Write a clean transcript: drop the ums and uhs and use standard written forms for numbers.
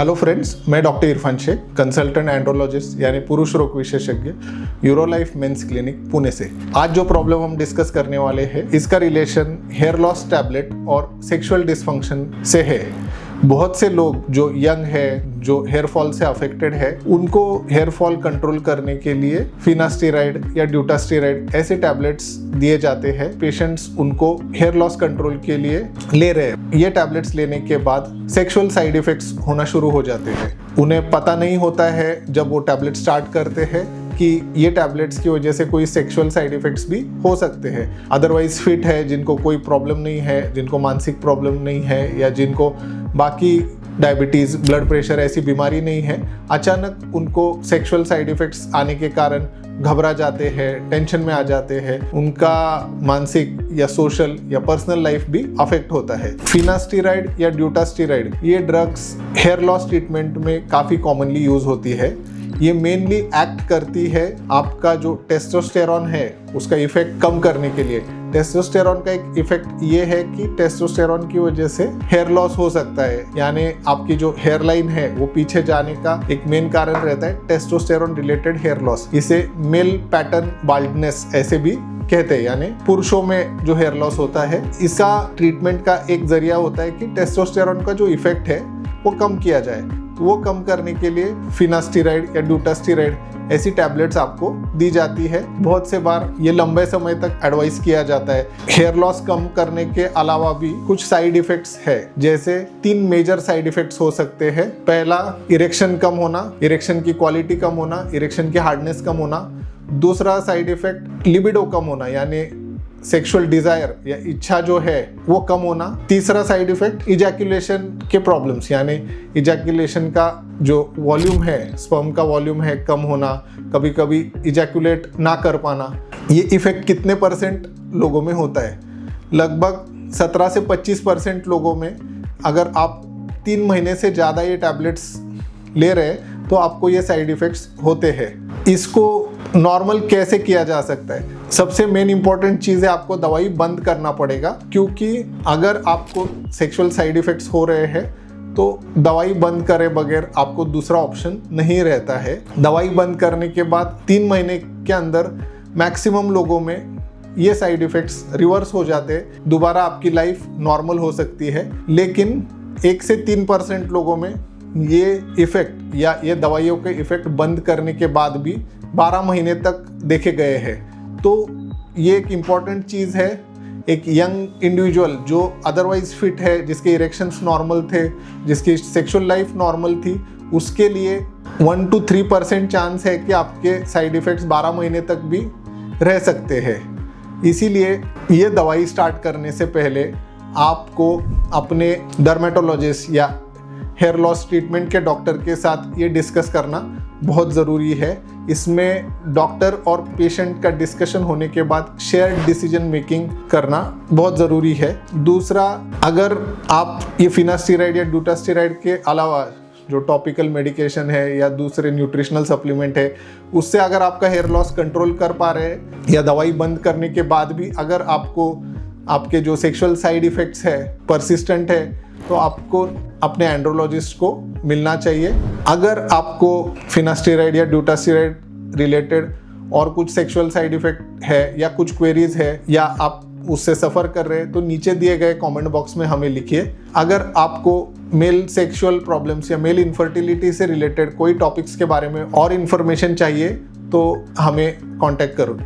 Hello friends, मैं doctor Irfan Sheikh, consultant andrologist यानी पुरुष रोग विशेषज्ञ, यूरोलाइफ मेंस क्लिनिक पुणे से। आज जो प्रॉब्लम हम डिस्कस करने वाले हैं, इसका रिलेशन हेयर लॉस टैबलेट और सेक्सुअल डिसफंक्शन से है। बहुत से लोग जो यंग है, जो हेयर फॉल से अफेक्टेड है, उनको हेयर फॉल कंट्रोल करने के लिए फिनास्टेरॉइड या ड्यूटास्टेरॉइड ऐसे टैबलेट्स दिए जाते हैं। पेशेंट्स उनको हेयर लॉस कंट्रोल के लिए ले रहे हैं। ये टैबलेट्स लेने के बाद सेक्सुअल साइड इफेक्ट्स होना शुरू हो जाते हैं। उन्हें पता नहीं होता है जब वो टैबलेट स्टार्ट करते हैं कि ये टैबलेट्स की वजह से कोई सेक्सुअल साइड इफेक्ट्स भी हो सकते हैं। अदरवाइज फिट है, जिनको कोई प्रॉब्लम नहीं है, जिनको मानसिक प्रॉब्लम नहीं है या जिनको बाकी डायबिटीज़, ब्लड प्रेशर ऐसी बीमारी नहीं है, अचानक उनको सेक्सुअल साइड इफेक्ट्स आने के कारण घबरा जाते हैं, टेंशन में आ जाते हैं, उनका मानसिक या सोशल या पर्सनल लाइफ भी अफेक्ट होता है। फिनास्टेरॉइड या ड्यूटास्टेरॉइड ये ड्रग्स हेयर लॉस ट्रीटमेंट में काफ़ी कॉमनली यूज होती है। ये मेनली एक्ट करती है आपका जो टेस्टोस्टेरॉन है उसका इफेक्ट कम करने के लिए। टेस्टोस्टेरॉन का एक इफेक्ट ये है कि टेस्टोस्टेरॉन की वजह से हेयर लॉस हो सकता है, यानी आपकी जो हेयर लाइन है वो पीछे जाने का एक मेन कारण रहता है टेस्टोस्टेरॉन रिलेटेड हेयर लॉस। इसे मेल पैटर्न बाल्डनेस ऐसे भी कहते हैं, यानी पुरुषों में जो हेयर लॉस होता है। इसका ट्रीटमेंट का एक जरिया होता है कि टेस्टोस्टेरॉन का जो इफेक्ट है वो कम किया जाए। तो वो कम करने के लिए फिनास्टेरॉइड या ड्यूटास्टेरॉइड ऐसी टैबलेट्स आपको दी जाती है। बहुत से बार ये लंबे समय तक एडवाइस किया जाता है। हेयर लॉस कम करने के अलावा भी कुछ साइड इफेक्ट्स है, जैसे 3 मेजर साइड इफेक्ट्स हो सकते हैं। पहला, इरेक्शन कम होना, इरेक्शन की क्वालिटी कम होना, इरेक्शन की हार्डनेस कम होना। दूसरा साइड इफेक्ट लिबिडो कम होना, यानी सेक्सुअल डिजायर या इच्छा जो है वो कम होना। तीसरा साइड इफेक्ट इजैकुलेशन के प्रॉब्लम्स, यानी इजैकुलेशन का जो वॉल्यूम है, स्पर्म का वॉल्यूम है, कम होना, कभी कभी इजैकुलेट ना कर पाना। ये इफेक्ट कितने परसेंट लोगों में होता है? लगभग 17 से 25% लोगों में। अगर आप 3 महीने से ज़्यादा ये टैबलेट्स ले रहे हैं तो आपको ये साइड इफेक्ट्स होते हैं। इसको नॉर्मल कैसे किया जा सकता है? सबसे मेन इंपॉर्टेंट चीज़ है, आपको दवाई बंद करना पड़ेगा, क्योंकि अगर आपको सेक्सुअल साइड इफेक्ट्स हो रहे हैं तो दवाई बंद करे बगैर आपको दूसरा ऑप्शन नहीं रहता है। दवाई बंद करने के बाद 3 महीने के अंदर मैक्सिमम लोगों में ये साइड इफेक्ट्स रिवर्स हो जाते हैं, दोबारा आपकी लाइफ नॉर्मल हो सकती है। लेकिन 1 से 3% लोगों में ये इफेक्ट या ये दवाइयों के इफेक्ट बंद करने के बाद भी 12 महीने तक देखे गए हैं। तो ये एक इम्पॉर्टेंट चीज़ है। एक यंग इंडिविजुअल जो अदरवाइज फिट है, जिसके इरेक्शंस नॉर्मल थे, जिसकी सेक्सुअल लाइफ नॉर्मल थी, उसके लिए 1 to 3% चांस है कि आपके साइड इफ़ेक्ट्स 12 महीने तक भी रह सकते हैं। इसीलिए ये दवाई स्टार्ट करने से पहले आपको अपने डर्मेटोलॉजिस्ट या हेयर लॉस ट्रीटमेंट के डॉक्टर के साथ ये डिस्कस करना बहुत ज़रूरी है। इसमें डॉक्टर और पेशेंट का डिस्कशन होने के बाद शेयर्ड डिसीजन मेकिंग करना बहुत ज़रूरी है। दूसरा, अगर आप ये फिनास्टेरॉइड या ड्यूटास्टेरॉइड के अलावा जो टॉपिकल मेडिकेशन है या दूसरे न्यूट्रिशनल सप्लीमेंट है, उससे अगर आपका हेयर लॉस कंट्रोल कर पा रहे हैं या दवाई बंद करने के बाद भी अगर आपको आपके जो सेक्सुअल साइड इफ़ेक्ट्स है परसिस्टेंट है, तो आपको अपने एंड्रोलॉजिस्ट को मिलना चाहिए। अगर आपको फिनास्टेरॉइड या ड्यूटास्टेरॉइड रिलेटेड और कुछ सेक्सुअल साइड इफेक्ट है या कुछ क्वेरीज है या आप उससे सफ़र कर रहे हैं, तो नीचे दिए गए कमेंट बॉक्स में हमें लिखिए। अगर आपको मेल सेक्सुअल प्रॉब्लम्स या मेल इनफर्टिलिटी से रिलेटेड कोई टॉपिक्स के बारे में और इन्फॉर्मेशन चाहिए तो हमें कांटेक्ट करो।